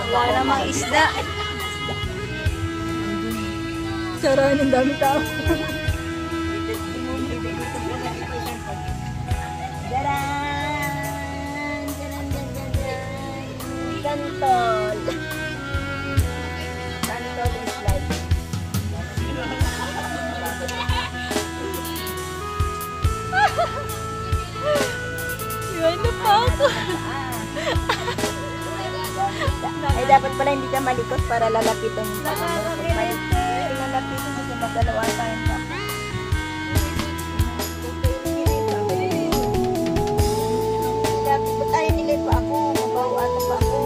Wala namang isda. Sarahan ng dami tao. Jaran! Kantol. Kantol is like. Yun na pa ako. Ay, dapat pala hindi ka malikot para lalapitan yung pako mo. Lalapitan kasi magdalawa tayong pako. Dapat tayo nilay pa ako. Mabawa ata pa ako.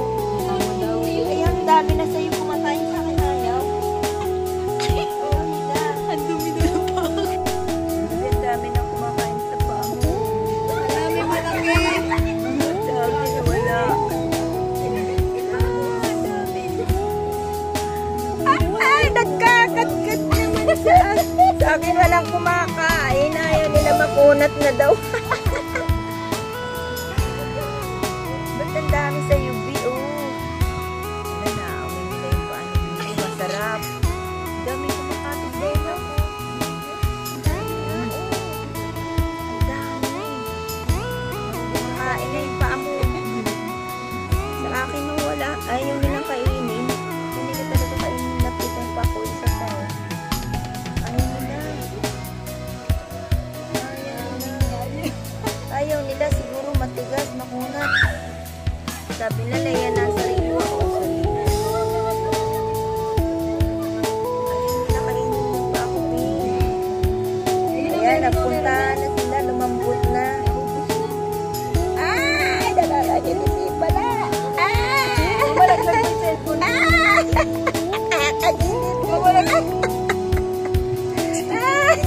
Ay, ang dami na sa'yo kumakain sa akin ayaw. Ang dumi na lang pa ako. Ang dami na kumakain sa pako. Marami malaki. Dami na wala. Ay, nagkakatkat naman siya. Sa akin walang kumakain. Ayaw nila makunat na daw. Ba't ang dami sa UV? Ano na, amoy nila yung paano dito. Masarap. Ang dami kumakain daw na po. Ang dami na. Ang dami. Kumakain na yung paa mo. Sa akin wala. Ayaw nilang kainin. Hindi ko talaga kainin. Napitan pa ako isa pa. Ayaw nila. Ayaw nila. Siguro matigas, makunat. Sabi nila yan nasa rin ako. Ayaw nila kainin yung pa ako. Ayan, nagpunta na sila. Lumambot na. Ay! Nalala niya ni pala. Ay! Malaglag yung cellphone. Ay! Kaginit mo. Malaglag. Ay!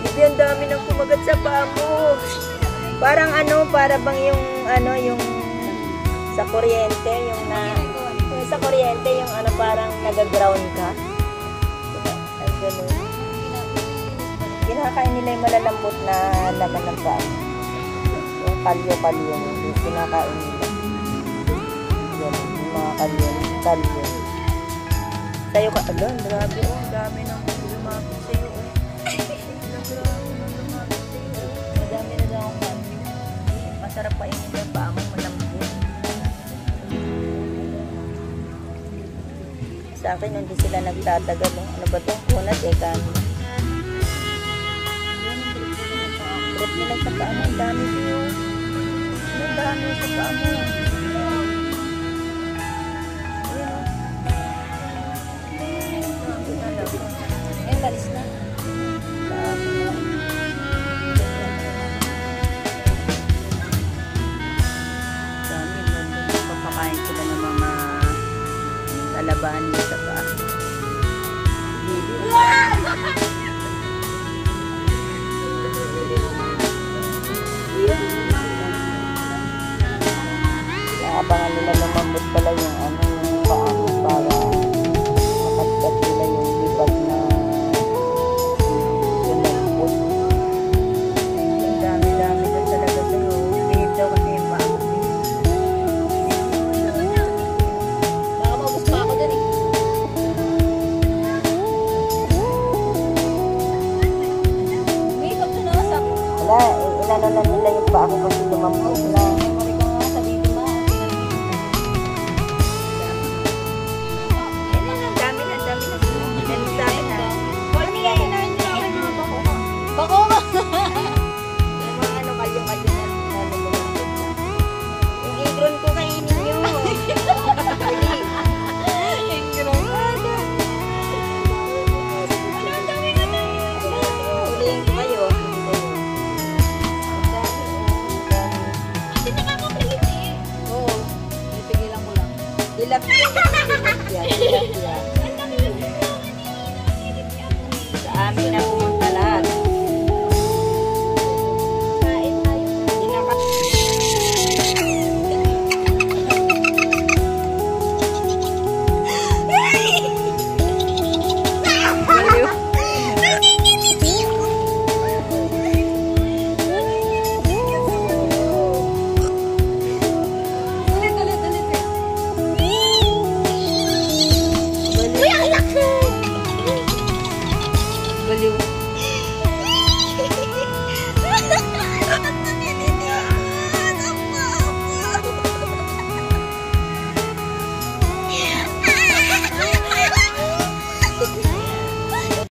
Bibi, ang dami nang kumagat sa paa mo. Parang ano, para bang yung ano, yung sa kuryente, yung sa kuryente, yung ano, parang nag-ground ka. Ay, ganun. Kinakain nila yung malalambot na laman ng paa. Yung kalyo-kalyo, yung kinakain nila. Ganun, yung mga kalyo. Sa'yo ka, alam, grabe, ang dami ng lumapit sa'yo. Madami na daw akong kalyo. Masarap pa yun yung paa mo, malambot. Sa akin, hindi sila nagtatagal. Ano ba itong kunat? Kami. Trip nila sa paa mo. Ang dami siyo. Ang dami sa paa mo. Ayan, balis na. Papakain sila ng mga lalabanin sa paa. Abangan nila lumambot pala yung ano, yung paa mo para makatkat nila yung libag na lumambot. Ang dami-dami na talaga sa'yo. Bihid daw kasi yung paa mo. Baka maubos pa ako dun eh. May ikaw tunasap. Wala, inano na nila yung paa ko kasi lumambot na. Memory ko nga sa video mo. Bako nga! Yung mga ano, kalyo-kalyo na lumambot na. Yung igron ko kainin nyo. Ingron. Huliin ko kayo. Ate, nakakapalit eh. Oo. Pipigilan ko lang. Dilap yan. Dilap yan. Ang dami yung Sa amin ako